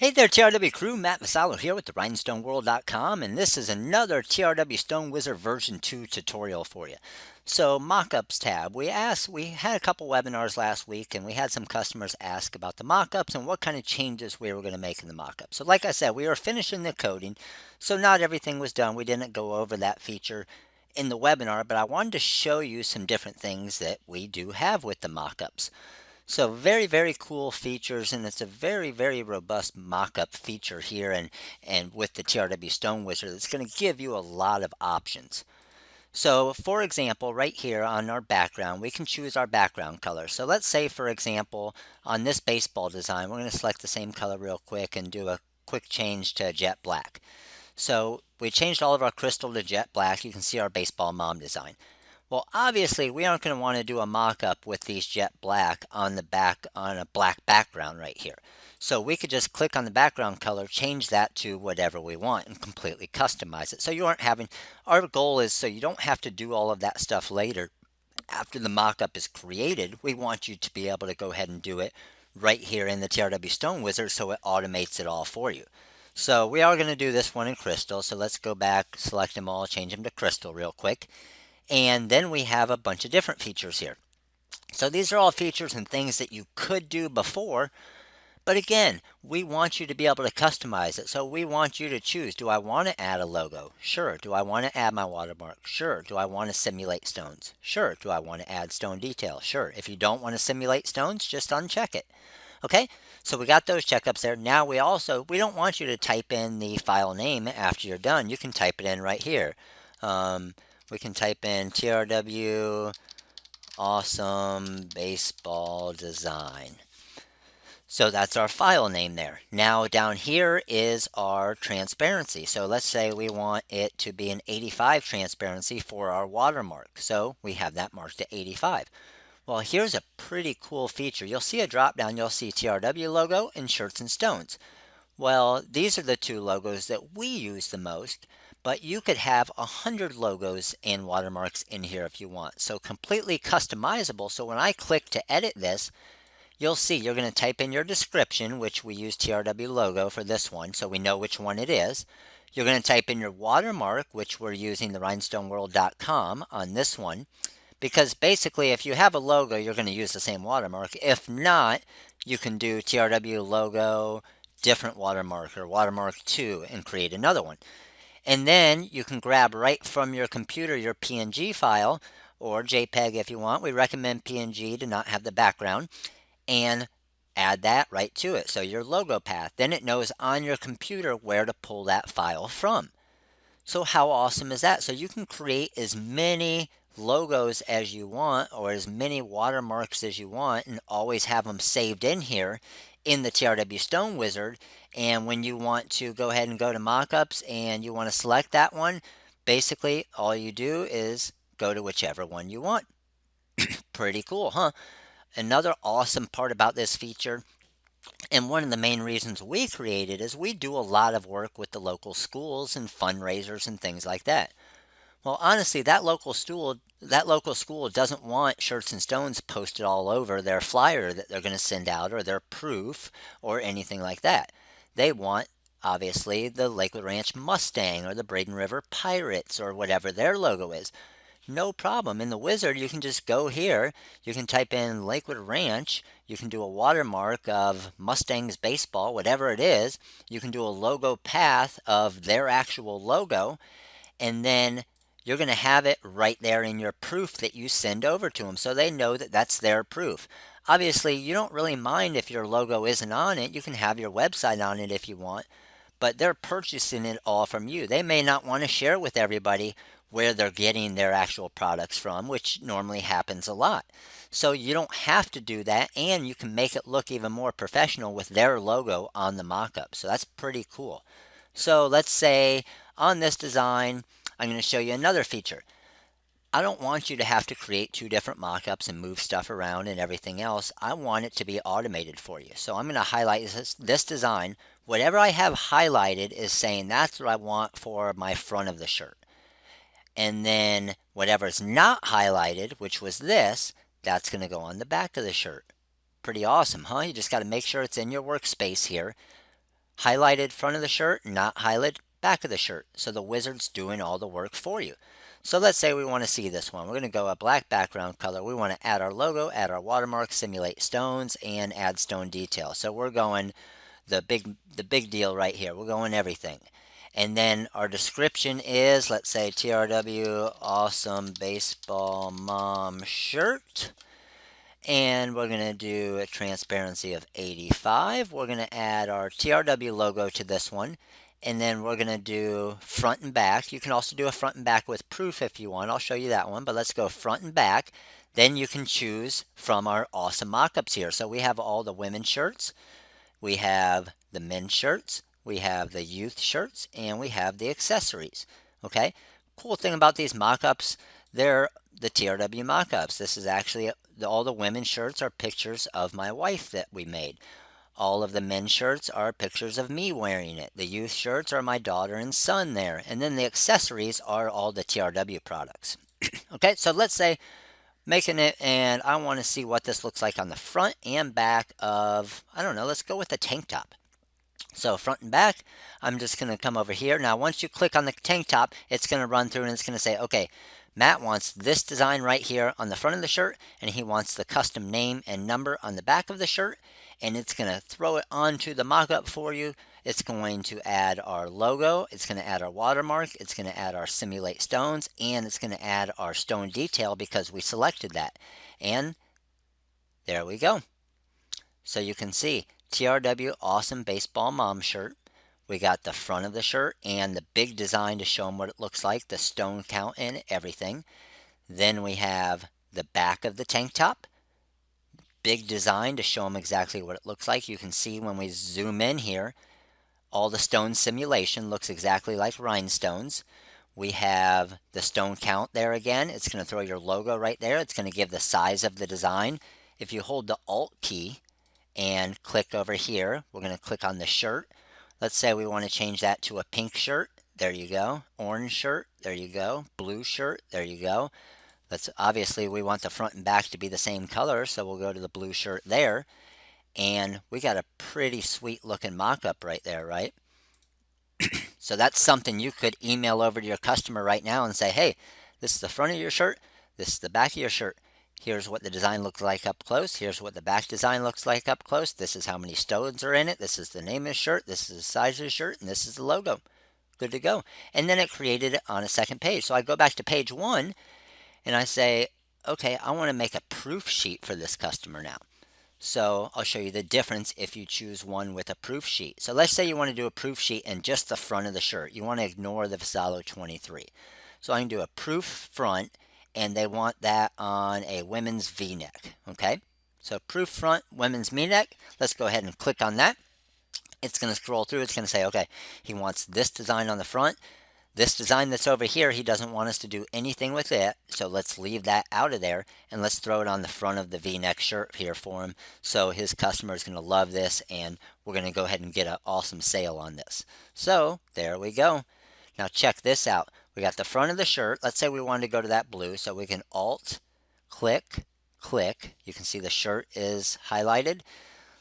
Hey there, TRW crew. Matt Vassallo here with the RhinestoneWorld.com, and this is another TRW Stone Wizard version 2 tutorial for you. So, mockups tab. We had a couple webinars last week, and we had some customers ask about the mockups and what kind of changes we were going to make in the mockup. So, like I said, we were finishing the coding, so not everything was done. We didn't go over that feature in the webinar, but I wanted to show you some different things that we do have with the mockups. So very, very cool features, and it's a very, very robust mock-up feature here and with the TRW Stone Wizard, it's going to give you a lot of options. So for example, right here on our background, we can choose our background color. So let's say, for example, on this baseball design, we're going to select the same color real quick and do a quick change to jet black. So we changed all of our crystal to jet black. You can see our baseball mom design. Well, obviously, we aren't going to want to do a mock-up with these jet black on the back on a black background right here. So we could just click on the background color, change that to whatever we want, and completely customize it. So you aren't having, our goal is so you don't have to do all of that stuff later. After the mock-up is created, we want you to be able to go ahead and do it right here in the TRW Stone Wizard so it automates it all for you. So we are going to do this one in crystal. So let's go back, select them all, change them to crystal real quick. And then we have a bunch of different features here. So these are all features and things that you could do before. But again, we want you to be able to customize it. So we want you to choose, do I want to add a logo? Sure. Do I want to add my watermark? Sure. Do I want to simulate stones? Sure. Do I want to add stone detail? Sure. If you don't want to simulate stones, just uncheck it. Okay, so we got those checkups there. Now we don't want you to type in the file name after you're done. You can type it in right here. We can type in TRW Awesome Baseball Design. So that's our file name there. Now down here is our transparency. So let's say we want it to be an 85 transparency for our watermark. So we have that marked at 85. Well, here's a pretty cool feature. You'll see a drop down, you'll see TRW logo and shirts and stones. Well, these are the two logos that we use the most, but you could have 100 logos and watermarks in here if you want. So completely customizable. So when I click to edit this, you'll see you're going to type in your description, which we use TRW logo for this one, so we know which one it is. You're going to type in your watermark, which we're using the rhinestoneworld.com on this one, because basically if you have a logo, you're going to use the same watermark. If not, you can do TRW logo, different watermark, or watermark 2 and create another one. And then you can grab right from your computer your PNG file, or JPEG if you want. We recommend PNG to not have the background, and add that right to it. So your logo path, then it knows on your computer where to pull that file from. So how awesome is that? So you can create as many logos as you want, or as many watermarks as you want, and always have them saved in here in the TRW Stone Wizard. And when you want to go ahead and go to mockups and you want to select that one, basically all you do is go to whichever one you want. Pretty cool, huh? Another awesome part about this feature, and one of the main reasons we created, is we do a lot of work with the local schools and fundraisers and things like that. Well, honestly, that local school doesn't want shirts and stones posted all over their flyer that they're going to send out, or their proof, or anything like that. They want, obviously, the Lakewood Ranch Mustang or the Braden River Pirates or whatever their logo is. No problem. In the wizard, you can just go here. You can type in Lakewood Ranch. You can do a watermark of Mustangs baseball, whatever it is. You can do a logo path of their actual logo, and then you're going to have it right there in your proof that you send over to them, so they know that that's their proof. Obviously, you don't really mind if your logo isn't on it. You can have your website on it if you want, but they're purchasing it all from you. They may not want to share with everybody where they're getting their actual products from, which normally happens a lot. So you don't have to do that, and you can make it look even more professional with their logo on the mock-up. So that's pretty cool. So let's say on this design, I'm going to show you another feature. I don't want you to have to create two different mockups and move stuff around and everything else. I want it to be automated for you. So I'm going to highlight this design. Whatever I have highlighted is saying that's what I want for my front of the shirt. And then whatever's not highlighted, which was this, that's going to go on the back of the shirt. Pretty awesome, huh? You just got to make sure it's in your workspace here. highlighted front of the shirt, not highlighted back of the shirt. So the wizard's doing all the work for you. So let's say we want to see this one. We're going to go a black background color. We want to add our logo, add our watermark, simulate stones, and add stone detail. So we're going the big deal right here. We're going everything. And then our description is, let's say TRW awesome baseball mom shirt. And we're going to do a transparency of 85. We're going to add our TRW logo to this one. And then we're going to do front and back. You can also do a front and back with proof if you want. I'll show you that one. But let's go front and back. Then you can choose from our awesome mock-ups here. So we have all the women's shirts. We have the men's shirts. We have the youth shirts. And we have the accessories. Okay? Cool thing about these mock-ups, they're the TRW mock-ups. This is actually all the women's shirts are pictures of my wife that we made. All of the men's shirts are pictures of me wearing it. The youth shirts are my daughter and son there. And then the accessories are all the TRW products. Okay, so let's say making it, and I want to see what this looks like on the front and back of, I don't know, let's go with the tank top. So front and back, I'm just going to come over here. Now, once you click on the tank top, it's going to run through and it's going to say, okay, Matt wants this design right here on the front of the shirt, and he wants the custom name and number on the back of the shirt, and it's going to throw it onto the mock-up for you. It's going to add our logo, it's going to add our watermark, it's going to add our simulate stones, and it's going to add our stone detail because we selected that. And there we go. So you can see TRW awesome baseball mom shirt. We got the front of the shirt and the big design to show them what it looks like, the stone count and everything. Then we have the back of the tank top, big design to show them exactly what it looks like. You can see when we zoom in here, all the stone simulation looks exactly like rhinestones. We have the stone count there again. It's going to throw your logo right there. It's going to give the size of the design. If you hold the Alt key and click over here, we're going to click on the shirt. Let's say we want to change that to a pink shirt. There you go. Orange shirt. There you go. Blue shirt. There you go. Obviously we want the front and back to be the same color, so we'll go to the blue shirt there. And we got a pretty sweet looking mock-up right there, right? So that's something you could email over to your customer right now and say, hey, this is the front of your shirt. This is the back of your shirt. Here's what the design looks like up close. Here's what the back design looks like up close. This is how many stones are in it. This is the name of the shirt. This is the size of the shirt. And this is the logo. Good to go. And then it created it on a second page. So I go back to page 1 and I say, okay, I want to make a proof sheet for this customer now. So I'll show you the difference if you choose one with a proof sheet. So let's say you want to do a proof sheet in just the front of the shirt. You want to ignore the Vassallo 23. So I can do a proof front, and they want that on a women's V-neck. Okay, so proof front, women's V-neck. Let's go ahead and click on that. It's going to scroll through. It's going to say, okay, he wants this design on the front. This design that's over here, he doesn't want us to do anything with it, so let's leave that out of there, and let's throw it on the front of the V-neck shirt here for him, so his customer is going to love this, and we're going to go ahead and get an awesome sale on this. So, there we go. Now check this out. We got the front of the shirt. Let's say we wanted to go to that blue, so we can Alt, click, click. You can see the shirt is highlighted.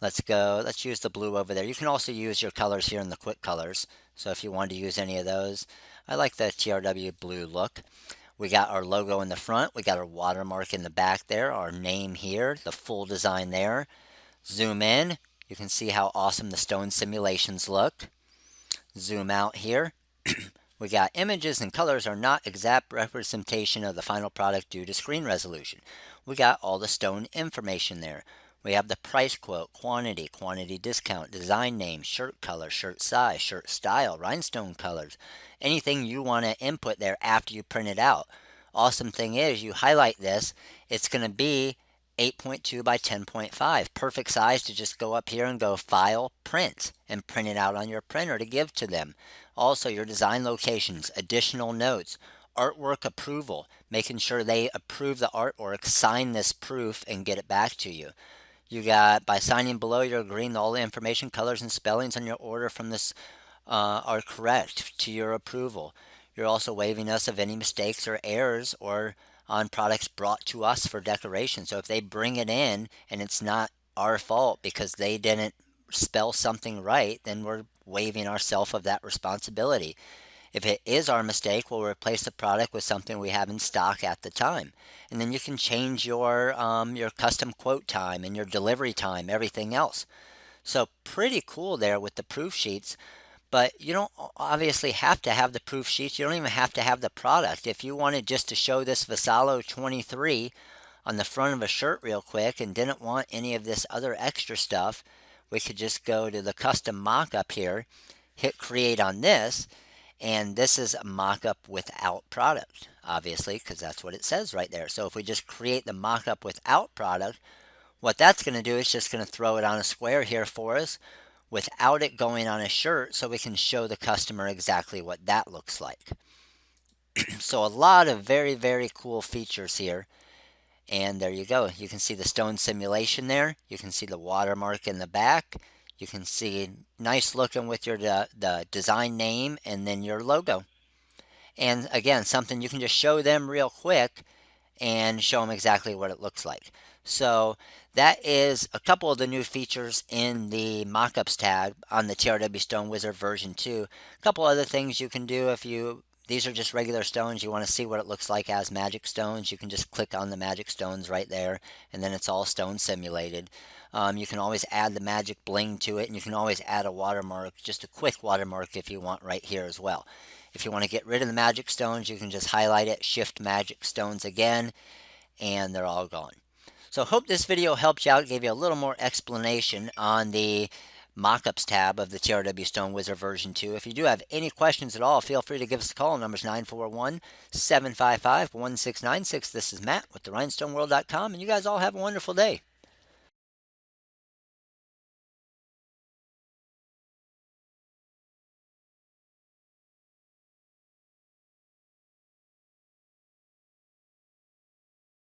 Let's use the blue over there. You can also use your colors here in the quick colors. So if you want to use any of those, I like the TRW blue look. We got our logo in the front. We got our watermark in the back there. Our name here, the full design there. Zoom in. You can see how awesome the stone simulations look. Zoom out here. We got images and colors are not exact representation of the final product due to screen resolution. We got all the stone information there. We have the price quote, quantity, quantity discount, design name, shirt color, shirt size, shirt style, rhinestone colors, anything you want to input there after you print it out. Awesome thing is you highlight this, it's going to be 8.2 by 10.5. Perfect size to just go up here and go File, Print, and print it out on your printer to give to them. Also, your design locations, additional notes, artwork approval, making sure they approve the artwork, sign this proof, and get it back to you. You got, by signing below, you're agreeing that all the information, colors, and spellings on your order from this are correct to your approval. You're also waiving us of any mistakes or errors or on products brought to us for decoration. So if they bring it in and it's not our fault because they didn't spell something right, then we're waiving ourselves of that responsibility. If it is our mistake, we'll replace the product with something we have in stock at the time. And then you can change your custom quote time and your delivery time, everything else. So pretty cool there with the proof sheets. But you don't obviously have to have the proof sheets. You don't even have to have the product. If you wanted just to show this Vassallo 23 on the front of a shirt real quick and didn't want any of this other extra stuff, we could just go to the custom mock-up here, hit create on this, and this is a mock-up without product, obviously, because that's what it says right there. So if we just create the mock-up without product, what that's going to do is just going to throw it on a square here for us without it going on a shirt, so we can show the customer exactly what that looks like. So a lot of very, very cool features here. And there you go. You can see the stone simulation there. You can see the watermark in the back. You can see nice looking with your the design name and then your logo. And again, something you can just show them real quick and show them exactly what it looks like. So that is a couple of the new features in the mockups tab on the TRW Stone Wizard version 2. A couple other things you can do if these are just regular stones, you want to see what it looks like as magic stones, you can just click on the magic stones right there, and then it's all stone simulated. You can always add the magic bling to it, and you can always add a watermark, just a quick watermark if you want right here as well. If you want to get rid of the magic stones, you can just highlight it, shift magic stones again, and they're all gone. So hope this video helped you out, gave you a little more explanation on the mockups tab of the TRW Stone Wizard version 2. If you do have any questions at all, feel free to give us a call. Number's 941-755-1696. This is Matt with the rhinestoneworld.com, and you guys all have a wonderful day.